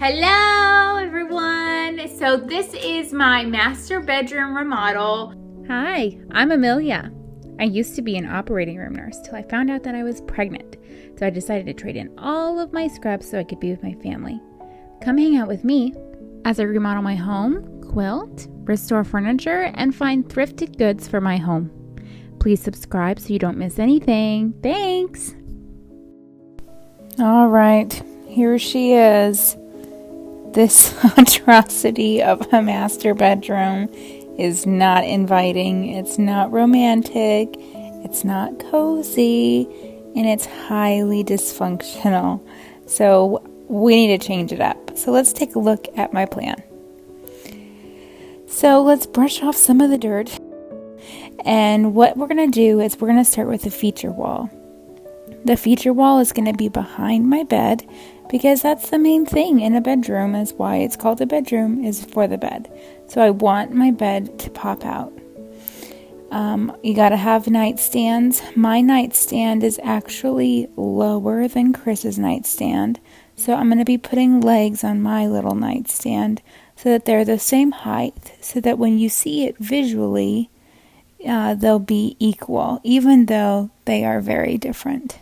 Hello everyone! So this is my master bedroom remodel. Hi, I'm Amelia. I used to be an operating room nurse till I found out that I was pregnant, so I decided to trade in all of my scrubs so I could be with my family. Come hang out with me as I remodel my home, quilt, restore furniture, and find thrifted goods for my home. Please subscribe so you don't miss anything. Thanks! All right, here she is. This atrocity of a master bedroom is not inviting, it's not romantic, it's not cozy, and it's highly dysfunctional. So we need to change it up. So let's take a look at my plan. So let's brush off some of the dirt. And what we're going to do is we're going to start with the feature wall. The feature wall is going to be behind my bed because that's the main thing in a bedroom, is why it's called a bedroom, is for the bed. So I want my bed to pop out. You got to have nightstands. My nightstand is actually lower than Chris's nightstand. So I'm going to be putting legs on my little nightstand so that they're the same height, so that when you see it visually, they'll be equal, even though they are very different.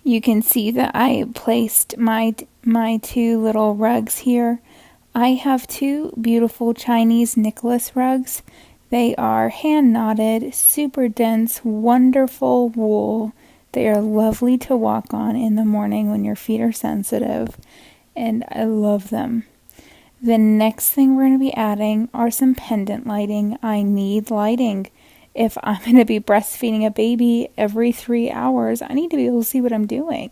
You can see that I placed my two little rugs here. I have two beautiful Chinese Nicholas rugs. They are hand knotted, super dense, wonderful wool. They are lovely to walk on in the morning when your feet are sensitive, and I love them. The next thing we're going to be adding are some pendant lighting. I need lighting. If I'm going to be breastfeeding a baby every 3 hours, I need to be able to see what I'm doing.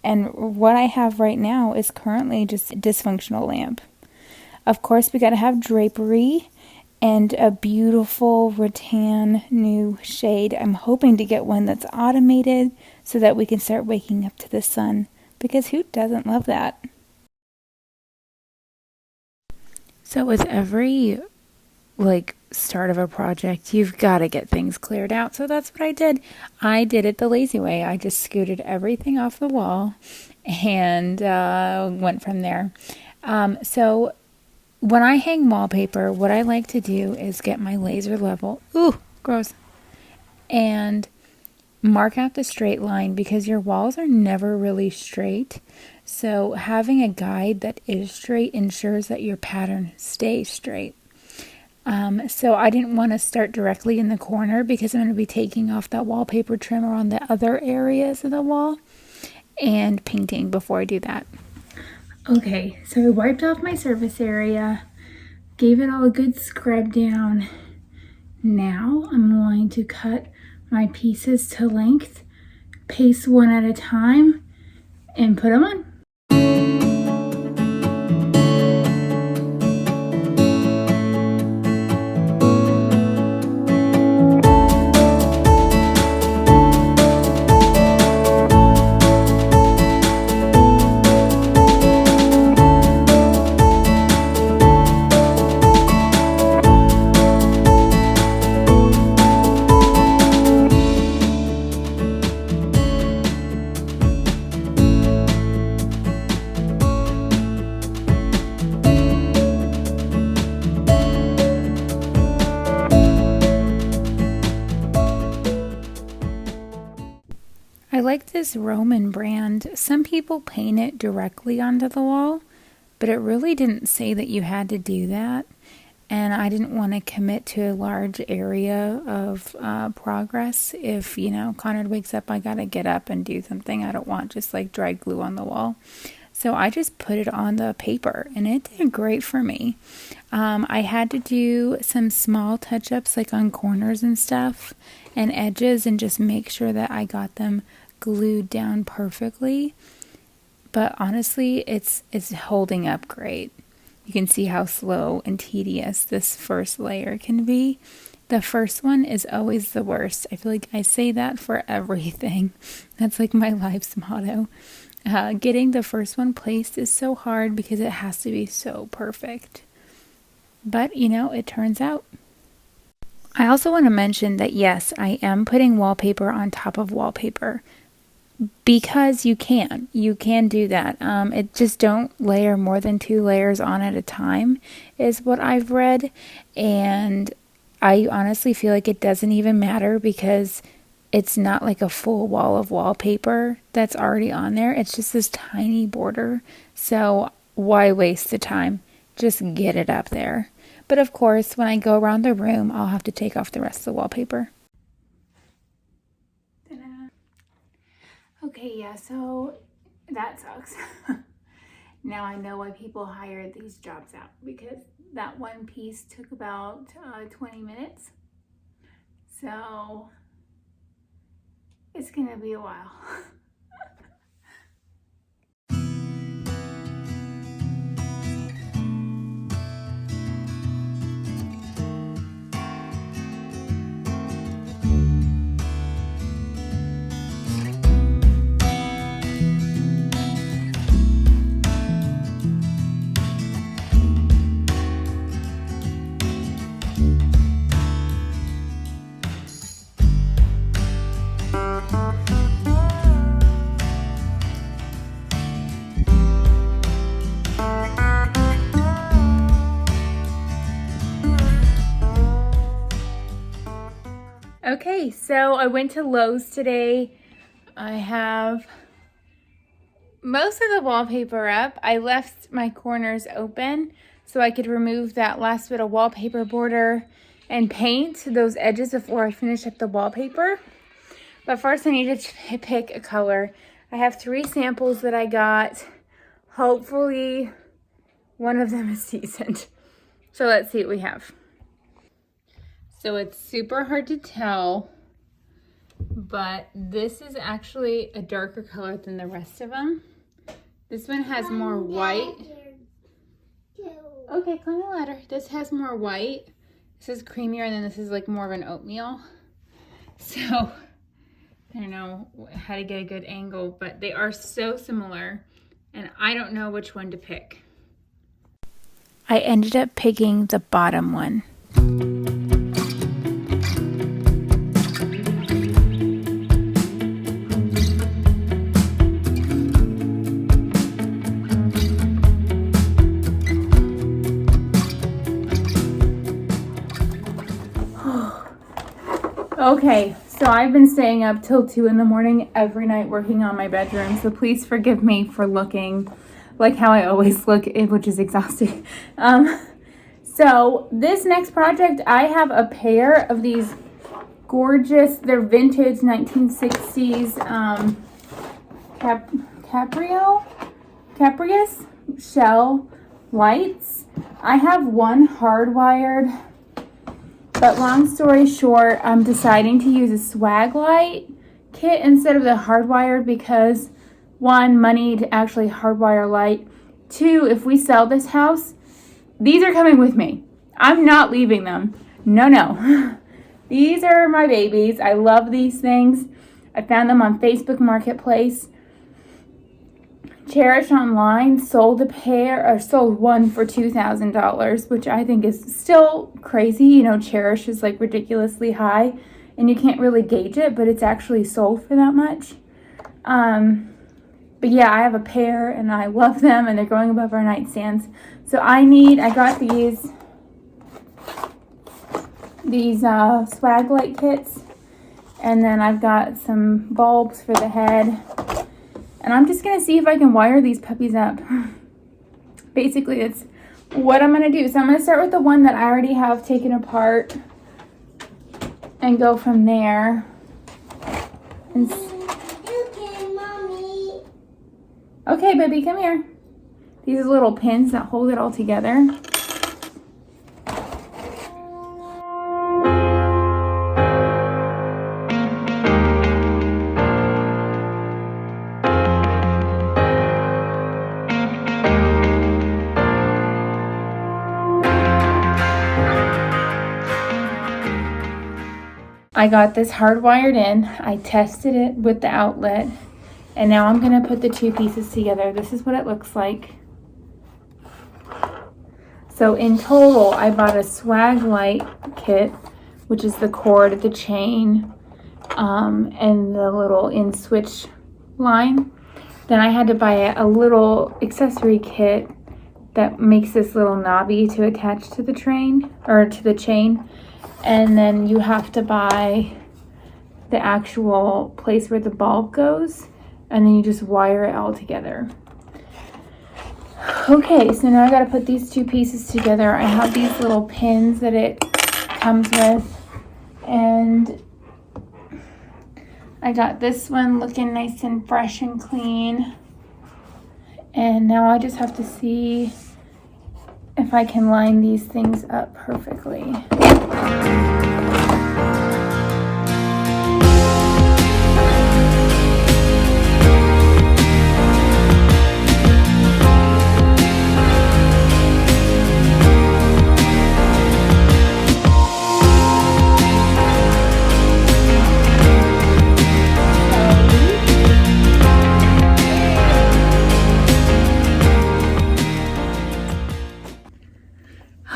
And what I have right now is currently just a dysfunctional lamp. Of course, we got to have drapery and a beautiful rattan new shade. I'm hoping to get one that's automated so that we can start waking up to the sun, because who doesn't love that? So with every start of a project, you've got to get things cleared out. So that's what I did. I did it the lazy way. I just scooted everything off the wall and went from there. So when I hang wallpaper, what I like to do is get my laser level, gross, and mark out the straight line, because your walls are never really straight. So having a guide that is straight ensures that your pattern stays straight. So I didn't want to start directly in the corner, because I'm going to be taking off that wallpaper trimmer on the other areas of the wall and painting before I do that. Okay, so I wiped off my surface area, gave it all a good scrub down. Now I'm going to cut my pieces to length, paste one at a time, and put them on. I like this Roman brand. Some people paint it directly onto the wall, but it really didn't say that you had to do that. And I didn't want to commit to a large area of progress. If, Conrad wakes up, I got to get up and do something. I don't want just dry glue on the wall. So I just put it on the paper, and it did great for me. I had to do some small touch-ups on corners and stuff and edges, and just make sure that I got them glued down perfectly. But honestly, it's holding up great. You can see how slow and tedious this first layer can be. The first one is always the worst. I feel like I say that for everything. That's my life's motto. Getting the first one placed is so hard because it has to be so perfect. But, it turns out. I also want to mention that yes, I am putting wallpaper on top of wallpaper. because you can do that. It just don't layer more than 2 layers on at a time is what I've read, and I honestly feel like it doesn't even matter because it's not like a full wall of wallpaper that's already on there. It's just this tiny border, so why waste the time? Just get it up there. But of course, when I go around the room, I'll have to take off the rest of the wallpaper. Okay, yeah, so that sucks. Now I know why people hired these jobs out, because that one piece took about 20 minutes. So it's gonna be a while. Okay, so I went to Lowe's today. I have most of the wallpaper up. I left my corners open so I could remove that last bit of wallpaper border and paint those edges before I finish up the wallpaper. But first I need to pick a color. I have 3 samples that I got. Hopefully one of them is decent. So let's see what we have. So it's super hard to tell, but this is actually a darker color than the rest of them. This one has more white. Okay, climb the ladder. This has more white. This is creamier, and then this is like more of an oatmeal. So I don't know how to get a good angle, but they are so similar, and I don't know which one to pick. I ended up picking the bottom one. Okay, so I've been staying up till 2 in the morning every night working on my bedroom, so please forgive me for looking like how I always look, which is exhausting. So this next project, I have a pair of these gorgeous, they're vintage 1960s Caprius shell lights. I have one hardwired, but long story short, I'm deciding to use a swag light kit instead of the hardwired because 1, money to actually hardwire light. 2, if we sell this house, these are coming with me. I'm not leaving them. No. These are my babies. I love these things. I found them on Facebook Marketplace. Cherish Online sold one for $2,000, which I think is still crazy. You know, Cherish is like ridiculously high and you can't really gauge it, but it's actually sold for that much. But yeah, I have a pair and I love them and they're going above our nightstands. So I got these swag light kits, and then I've got some bulbs for the head. And I'm just going to see if I can wire these puppies up. Basically, it's what I'm going to do. So I'm going to start with the one that I already have taken apart and go from there. Mommy. Okay, baby, come here. These are little pins that hold it all together. I got this hardwired in. I tested it with the outlet, and now I'm going to put the 2 pieces together. This is what it looks like. So in total, I bought a swag light kit, which is the cord, the chain, and the little in switch line. Then I had to buy a little accessory kit that makes this little knobby to attach to the train or to the chain. And then you have to buy the actual place where the bulb goes, and then you just wire it all together. Okay, so now I gotta put these two pieces together. I have these little pins that it comes with, and I got this one looking nice and fresh and clean. And now I just have to see if I can line these things up perfectly.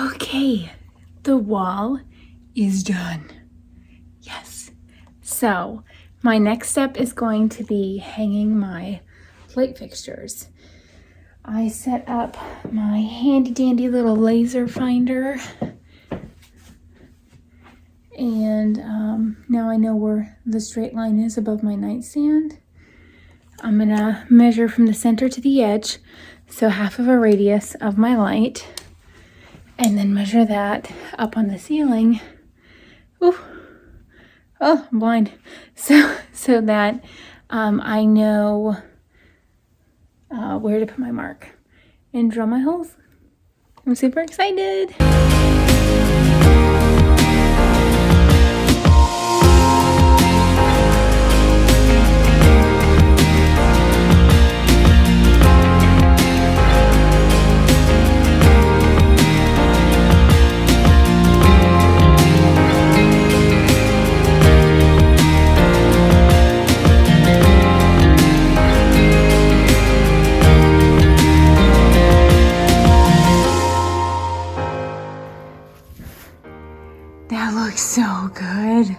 Okay, the wall is done. Yes. So my next step is going to be hanging my light fixtures. I set up my handy dandy little laser finder, and now I know where the straight line is above my nightstand. I'm gonna measure from the center to the edge, so half of a radius of my light, and then measure that up on the ceiling. Ooh. Oh, I'm blind. So that I know where to put my mark and drill my holes. I'm super excited. That looks so good.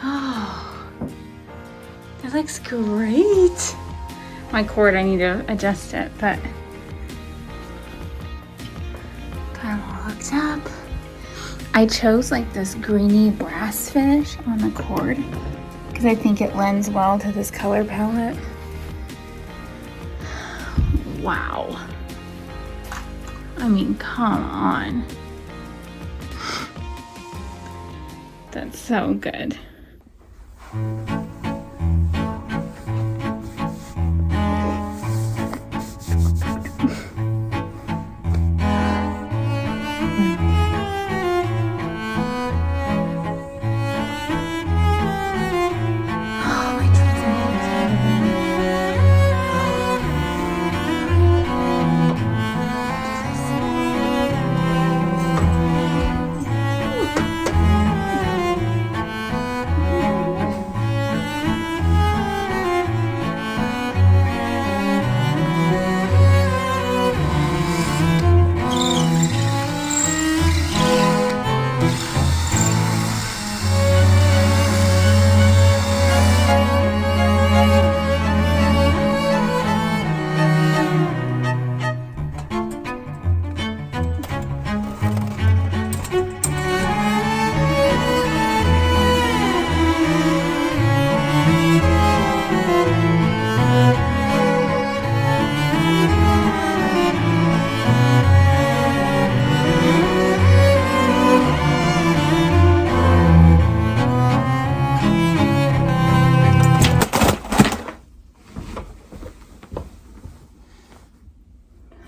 Oh, that looks great. My cord, I need to adjust it, but kind of hooked up. I chose like this greeny brass finish on the cord because I think it lends well to this color palette. Wow. I mean, come on. That's so good.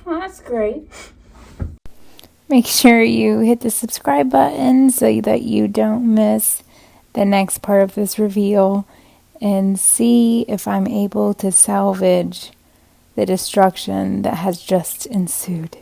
Well, that's great. Make sure you hit the subscribe button so that you don't miss the next part of this reveal, and see if I'm able to salvage the destruction that has just ensued.